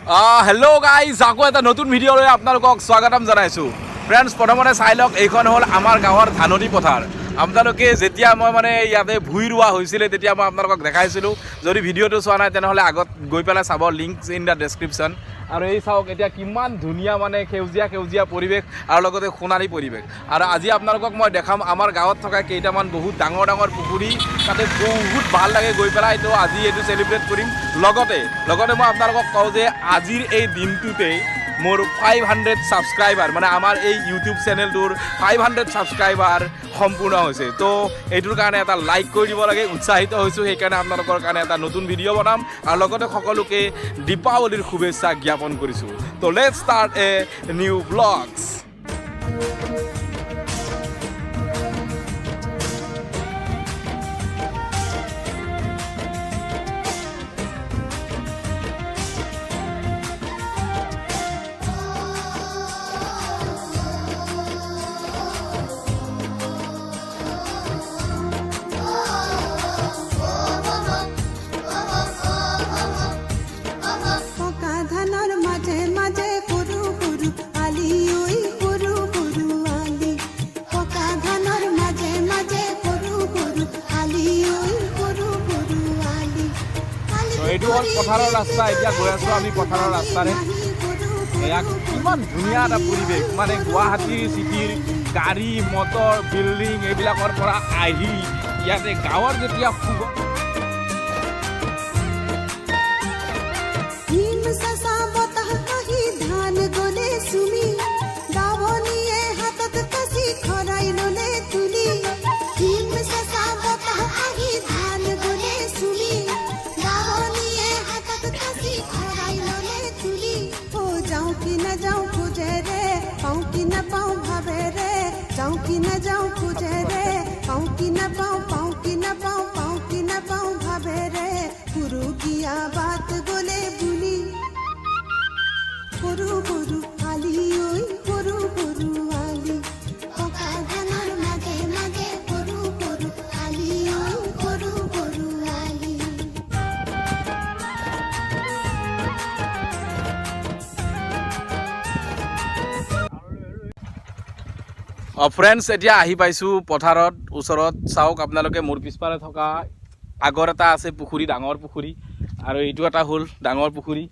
Hello' guys, আকৌ এটা নতুন ভিডিঅ'লৈ আপোনালোকক স্বাগতম জনাইছোঁ। ফ্ৰেণ্ডছ, প্ৰথমতে চাই লওক, এইখন হ'ল আমাৰ গাঁৱৰ ধাননি পথাৰ। আপোনালোকে যেতিয়া মই ইয়াতে ভুই ৰোৱা হৈছিলে তেতিয়া মই আপোনালোকক দেখাইছিলোঁ। যদি ভিডিঅ'টো চোৱা নাই তেনেহ'লে আগত গৈ পেলাই চাব, লিংকছ ইন দ্য ডেছক্ৰিপশ্যন। আৰু এই চাওক এতিয়া কিমান ধুনীয়া সেউজীয়া সেউজীয়া পৰিৱেশ আৰু লগতে সোণালী পৰিৱেশ। আৰু আজি আপোনালোকক মই দেখাম আমাৰ গাঁৱত থকা কেইটামান বহুত ডাঙৰ ডাঙৰ পুখুৰী, তাতে বহুত ভাল লাগে গৈ পেলাই। তো আজি এইটো চেলিব্ৰেট কৰিম। লগতে মই আপোনালোকক কওঁ যে আজিৰ এই দিনটোতেই মোৰ 500 ছাবস্ক্ৰাইবাৰ, আমাৰ এই ইউটিউব চেনেলটোৰ 500 ছাবস্ক্ৰাইবাৰ সম্পূৰ্ণ হৈছে। তো এইটোৰ কাৰণে এটা লাইক কৰি দিব লাগে, উৎসাহিত হৈছোঁ। সেইকাৰণে আপোনালোকৰ কাৰণে এটা নতুন ভিডিঅ' বনাম আৰু লগতে সকলোকে দীপাৱলীৰ শুভেচ্ছা জ্ঞাপন কৰিছোঁ। তো let's start a new blogs. এইটো হ'ল পথাৰৰ ৰাস্তা। এতিয়া গৈ আছোঁ আমি পথাৰৰ ৰাস্তাৰে। এয়া কিমান ধুনীয়া এটা পৰিৱেশ, গুৱাহাটীৰ চিটিৰ গাড়ী মটৰ বিল্ডিং এইবিলাকৰ পৰা আহি ইয়াতে গাঁৱৰ যেতিয়া बात बोले बुली पुरु पुरु आली ओई पुरु पुरु आली ओका धनर मागे मागे पुरु पुरु आली ओई पुरु पुरु आली। ফ্ৰেণ্ডছ, এতিয়া আহি পাইছোঁ পথাৰত ওচৰত। চাওক আপোনালোকে মোৰ পিছফালে থকা আগৰ এটা আছে পুখুৰী, ডাঙৰ পুখুৰী, আৰু এইটো এটা হ'ল ডাঙৰ পুখুৰী।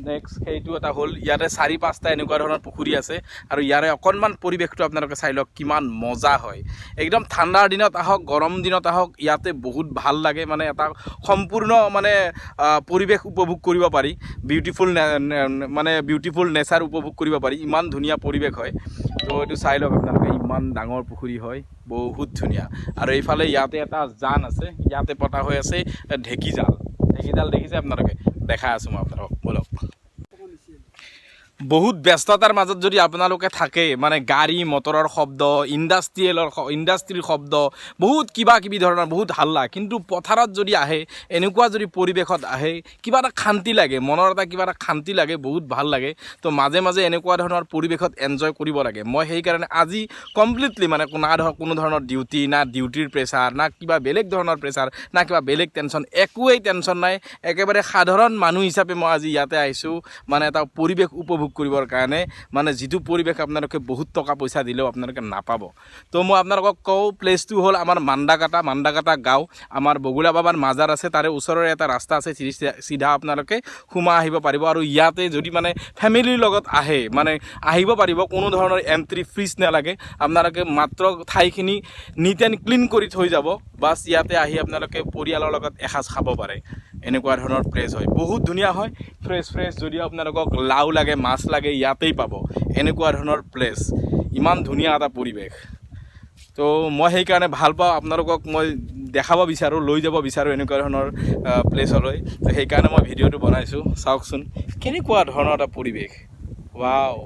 নেক্সট সেইটো এটা হ'ল। ইয়াতে 4-5টা এনেকুৱা ধৰণৰ পুখুৰী আছে। আৰু ইয়াৰে অকণমান পৰিৱেশটো আপোনালোকে চাই লওক, কিমান মজা হয়। একদম ঠাণ্ডাৰ দিনত আহক, গৰম দিনত আহক, ইয়াতে বহুত ভাল লাগে। এটা সম্পূৰ্ণ পৰিৱেশ উপভোগ কৰিব পাৰি। বিউটিফুল নেচাৰ উপভোগ কৰিব পাৰি। ইমান ধুনীয়া পৰিৱেশ হয়। তো এইটো চাই লওক আপোনালোকে, ইমান ডাঙৰ পুখুৰী হয়, বহুত ধুনীয়া। আৰু এইফালে ইয়াতে এটা জান আছে, ইয়াতে পতা হৈ আছে ঢেঁকীজাল দেখিছে আপোনালোকে? দেখাই আছোঁ মই আপোনালোকক, বলক। বহুত ব্যস্ততাৰ মাজত যদি আপোনালোকে থাকে, গাড়ী মটৰৰ শব্দ, ইণ্ডাষ্ট্ৰীৰ শব্দ, বহুত কিবা কিবি ধৰণৰ বহুত হাল্লা, কিন্তু পথাৰত যদি আহে, এনেকুৱা যদি পৰিৱেশত আহে, কিবা এটা শান্তি লাগে, মনৰ কিবা এটা শান্তি লাগে, বহুত ভাল লাগে। তো মাজে মাজে এনেকুৱা ধৰণৰ পৰিৱেশত এনজয় কৰিব লাগে। মই সেইকাৰণে আজি কমপ্লিটলি কোনো ধৰণৰ ডিউটি, না ডিউটিৰ প্ৰেছাৰ, না কিবা বেলেগ ধৰণৰ প্ৰেছাৰ, না কিবা বেলেগ টেনশ্যন, একোৱেই টেনশ্যন নাই। একেবাৰে সাধাৰণ মানুহ হিচাপে মই আজি ইয়াতে আহিছোঁ, এটা পৰিৱেশ উপভোগ কৰিবৰ কাৰণে। যিটো পৰিৱেশ আপোনালোকে বহুত টকা পইচা দিলেও আপোনালোকে নাপাব। তো মই আপোনালোকক কওঁ, প্লেচটো হ'ল আমাৰ মাণ্ডাকাটা গাঁও। আমাৰ বগুলা বাবাৰ মাজাৰ আছে, তাৰে ওচৰৰে এটা ৰাস্তা আছে, চিধা আপোনালোকে সোমাই আহিব পাৰিব। আৰু ইয়াতে যদি ফেমিলিৰ লগত আহে, আহিব পাৰিব, কোনো ধৰণৰ এণ্ট্ৰি ফিজ নালাগে। আপোনালোকে মাত্ৰ ঠাইখিনি নিট এণ্ড ক্লিন কৰি থৈ যাব, বাছ ইয়াতে আহি আপোনালোকে পৰিয়ালৰ লগত এসাঁজ খাব পাৰে। এনেকুৱা ধৰণৰ প্লেচ হয়, বহুত ধুনীয়া হয়, ফ্ৰেছ যদি আপোনালোকক লাও লাগে, মাছ লাগে, ইয়াতেই পাব। এনেকুৱা ধৰণৰ প্লেচ, ইমান ধুনীয়া এটা পৰিৱেশ। তো মই সেইকাৰণে ভাল পাওঁ, আপোনালোকক মই দেখাব বিচাৰোঁ, লৈ যাব বিচাৰোঁ এনেকুৱা ধৰণৰ প্লেচলৈ। তো সেইকাৰণে মই ভিডিঅ'টো বনাইছোঁ। চাওকচোন কেনেকুৱা ধৰণৰ এটা পৰিৱেশ, ৱাও।